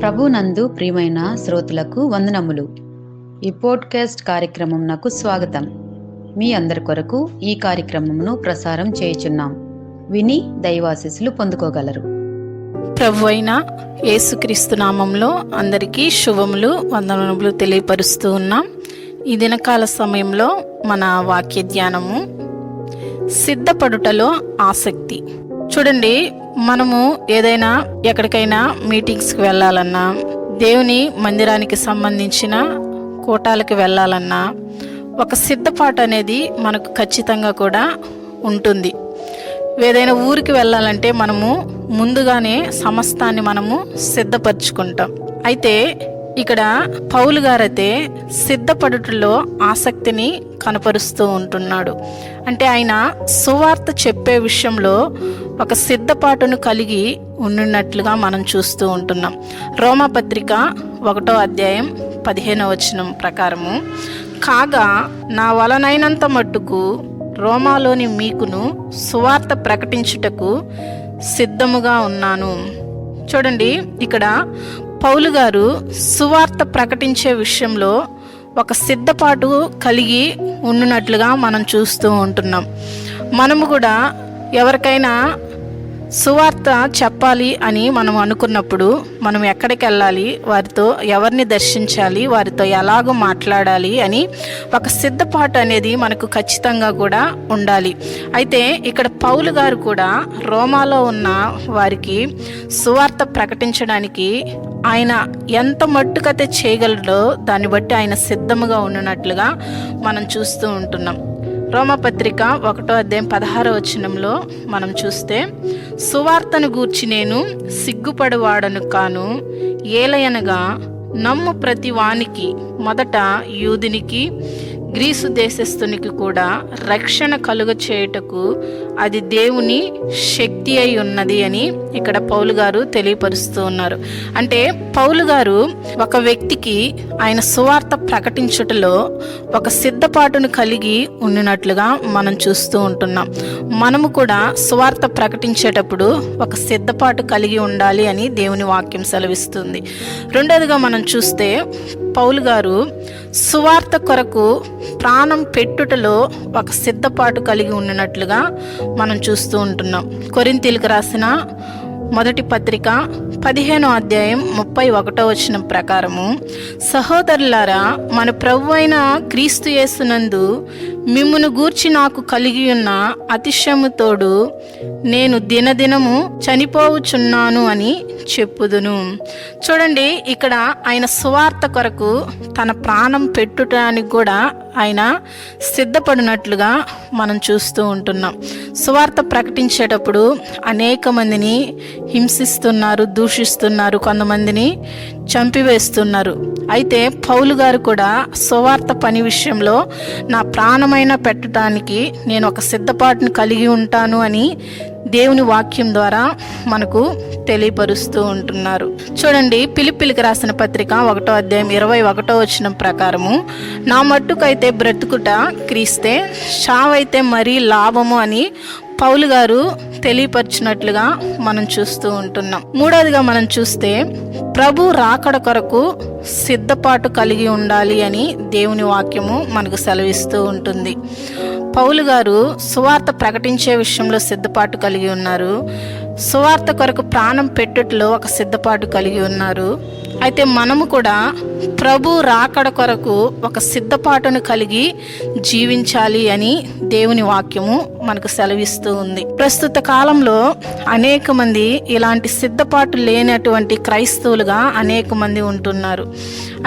ప్రభునందు ప్రియమైన శ్రోతలకు వందనములు. ఈ పోడ్కాస్ట్ కార్యక్రమం నాకు స్వాగతం. మీ అందరి కొరకు ఈ కార్యక్రమమును ప్రసారం చేయుచున్నాం. విని దైవాశీస్సులు పొందుకోగలరు. ప్రభు అయిన యేసుక్రీస్తు నామంలో అందరికీ శుభములు, వందనములు తెలియపరుస్తూ ఉన్నాం. ఈ దినకాల సమయంలో మన వాక్య ధ్యానము సిద్ధపడుటలో ఆసక్తి. చూడండి, మనము ఏదైనా ఎక్కడికైనా మీటింగ్స్కి వెళ్ళాలన్నా, దేవుని మందిరానికి సంబంధించిన కూటాలకు వెళ్ళాలన్నా ఒక సిద్ధపాటు అనేది మనకు ఖచ్చితంగా కూడా ఉంటుంది. ఏదైనా ఊరికి వెళ్ళాలంటే మనము ముందుగానే సమస్తాన్ని మనము సిద్ధపరచుకుంటాం. అయితే ఇక్కడ పౌలు గారైతే సిద్ధపడుటలో ఆసక్తిని కనపరుస్తూ ఉంటున్నాడు. అంటే ఆయన సువార్త చెప్పే విషయంలో ఒక సిద్ధపాటును కలిగి ఉన్నట్లుగా మనం చూస్తూ ఉంటున్నాం. రోమాపత్రిక 1వ అధ్యాయం 15వ వచనం ప్రకారము, కాగా నా వలనైనంత మట్టుకు రోమాలోని మీకును సువార్త ప్రకటించుటకు సిద్ధముగా ఉన్నాను. చూడండి, ఇక్కడ పౌలు గారు సువార్త ప్రకటించే విషయంలో ఒక సిద్ధపాటు కలిగి ఉన్నట్లుగా మనం చూస్తూ ఉంటున్నాం. మనము కూడా ఎవరికైనా సువార్త చెప్పాలి అని మనం అనుకున్నప్పుడు మనం ఎక్కడికి వెళ్ళాలి, వారితో ఎవరిని దర్శించాలి, వారితో ఎలాగో మాట్లాడాలి అని ఒక సిద్ధపాటు అనేది మనకు ఖచ్చితంగా కూడా ఉండాలి. అయితే ఇక్కడ పౌలు గారు కూడా రోమాలో ఉన్న వారికి సువార్త ప్రకటించడానికి ఆయన ఎంత మట్టుకైతే చేయగలడో దాన్ని బట్టి ఆయన సిద్ధముగా ఉన్నట్లుగా మనం చూస్తూ ఉంటున్నాం. రోమపత్రిక 1వ అధ్యాయం 16వ వచనంలో మనం చూస్తే, సువార్తను గూర్చి నేను సిగ్గుపడువాడను కాను, ఏలయనగా నమ్ము ప్రతి వానికి మొదట యూదునికి గ్రీసు దేశస్థునికి కూడా రక్షణ కలుగ చేయుటకు అది దేవుని శక్తి అయి ఉన్నది అని ఇక్కడ పౌలు గారు తెలియపరుస్తూ ఉన్నారు. అంటే పౌలు గారు ఒక వ్యక్తికి ఆయన సువార్త ప్రకటించుటలో ఒక సిద్ధపాటును కలిగి ఉన్నట్లుగా మనం చూస్తూ ఉంటున్నాం. మనము కూడా సువార్త ప్రకటించేటప్పుడు ఒక సిద్ధపాటు కలిగి ఉండాలి అని దేవుని వాక్యం సెలవిస్తుంది. రెండోదిగా మనం చూస్తే పౌలు గారు సువార్త కొరకు ప్రాణం పెట్టుటలో ఒక సిద్ధపాటు కలిగి ఉన్నట్లుగా మనం చూస్తూ ఉంటున్నాం. కొరింథీయులకు రాసిన మొదటి పత్రిక 15వ అధ్యాయం 31వ వచనం ప్రకారము, సహోదరులారా, మన ప్రభు అయిన క్రీస్తు యేసునందు మిమ్మును గూర్చి నాకు కలిగి ఉన్న అతిశయముతోడు నేను దినదినము చనిపోవుచున్నాను అని చెప్పుదును. చూడండి, ఇక్కడ ఆయన సువార్త కొరకు తన ప్రాణం పెట్టుటానికి కూడా ఆయన సిద్ధపడినట్లుగా మనం చూస్తూ ఉంటున్నాం. సువార్త ప్రకటించేటప్పుడు అనేక మందిని హింసిస్తున్నారు, దూషిస్తున్నారు, కొంతమందిని చంపివేస్తున్నారు. అయితే పౌలు గారు కూడా సువార్త పని విషయంలో నా ప్రాణమైన పెట్టడానికి నేను ఒక సిద్ధపాటును కలిగి ఉంటాను అని దేవుని వాక్యం ద్వారా మనకు తెలియపరుస్తూ ఉంటున్నారు. చూడండి, ఫిలిప్పీలకు రాసిన పత్రిక 1వ అధ్యాయం 21వ వచనం ప్రకారము, నా మట్టుకైతే బ్రతుకుట క్రీస్తే, చావైతే మరీ లాభము అని పౌలు గారు తెలియపరిచినట్లుగా మనం చూస్తూ ఉంటున్నాం. మూడవదిగా మనం చూస్తే ప్రభు రాకడ కొరకు సిద్ధపాటు కలిగి ఉండాలి అని దేవుని వాక్యము మనకు సెలవిస్తూ ఉంటుంది. పౌలు గారు సువార్త ప్రకటించే విషయంలో సిద్ధపాటు కలిగి ఉన్నారు. సువార్త కొరకు ప్రాణం పెట్టుటలో ఒక సిద్ధపాటు కలిగి ఉన్నారు. అయితే మనము కూడా ప్రభు రాకడ కొరకు ఒక సిద్ధపాటును కలిగి జీవించాలి అని దేవుని వాక్యము మనకు సెలవిస్తూ ఉంది. ప్రస్తుత కాలంలో అనేక మంది ఇలాంటి సిద్ధపాటు లేనటువంటి క్రైస్తవులుగా అనేక మంది ఉంటున్నారు.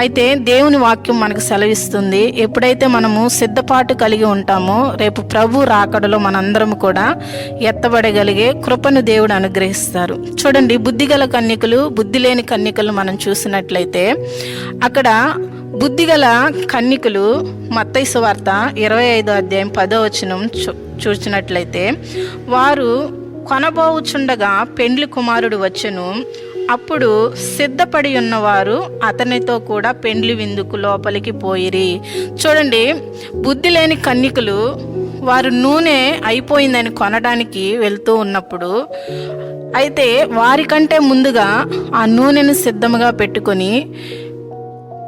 అయితే దేవుని వాక్యం మనకు సెలవిస్తుంది, ఎప్పుడైతే మనము సిద్ధపాటు కలిగి ఉంటామో రేపు ప్రభు రాకడలో మనందరం కూడా ఎత్తబడగలిగే కృపను దేవుడు అనుగ్రహిస్తారు. చూడండి, బుద్ధిగల కన్యకలు, బుద్ధి లేని కన్యకలు మనం చూసినట్లయితే అక్కడ బుద్ధిగల కన్యకలు మత్తయి సువార్త 25వ అధ్యాయం 10వ వచనం చూసినట్లయితే, వారు కొనబోవుచుండగా పెండ్లి కుమారుడు వచ్చెను, అప్పుడు సిద్ధపడి ఉన్నవారు అతనితో కూడా పెండ్లి విందుకు లోపలికి పోయిరి. చూడండి, బుద్ధి లేని కన్యకలు వారు నూనె అయిపోయిందని కొనడానికి వెళ్తూ ఉన్నప్పుడు అయితే వారికంటే ముందుగా ఆ నూనెను సిద్ధముగా పెట్టుకొని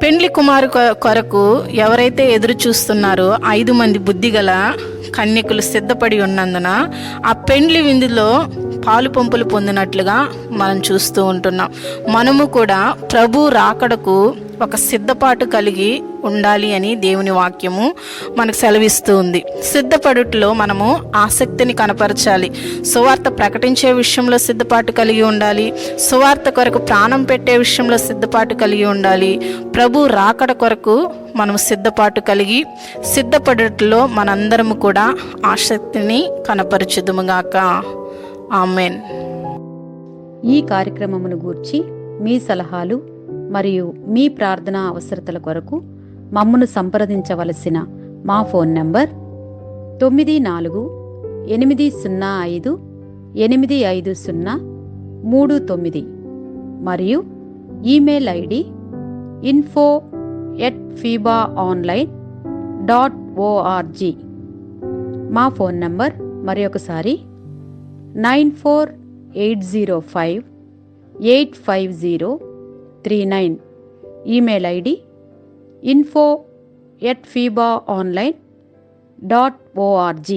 పెండ్లి కుమారు కొరకు ఎవరైతే ఎదురు చూస్తున్నారో 5 మంది బుద్ధిగల కన్యకులు సిద్ధపడి ఉన్నందున ఆ పెండ్లి విందులో పాలు పంపులు పొందినట్లుగా మనం చూస్తూ ఉంటున్నాం. మనము కూడా ప్రభు రాకడకు ఒక సిద్ధపాటు కలిగి ఉండాలి అని దేవుని వాక్యము మనకు సెలవిస్తూ ఉంది. సిద్ధపడుటలో మనము ఆసక్తిని కనపరచాలి. సువార్త ప్రకటించే విషయంలో సిద్ధపాటు కలిగి ఉండాలి. సువార్త కొరకు ప్రాణం పెట్టే విషయంలో సిద్ధపాటు కలిగి ఉండాలి. ప్రభు రాకడ కొరకు మనం సిద్ధపాటు కలిగి సిద్ధపడుటలో మనందరము కూడా ఆసక్తిని కనపరచుదుముగాక. ఆమెన్. ఈ కార్యక్రమమును గూర్చి మీ సలహాలు మరియు మీ ప్రార్థనా అవసరతల కొరకు మమ్మను సంప్రదించవలసిన మా ఫోన్ నంబర్ 948585085039 మరియు ఈమెయిల్ ఐడి info@fibaonline.org. మా ఫోన్ నంబర్ మరొకసారి 9480585039. Email ID info@fibaonline.org.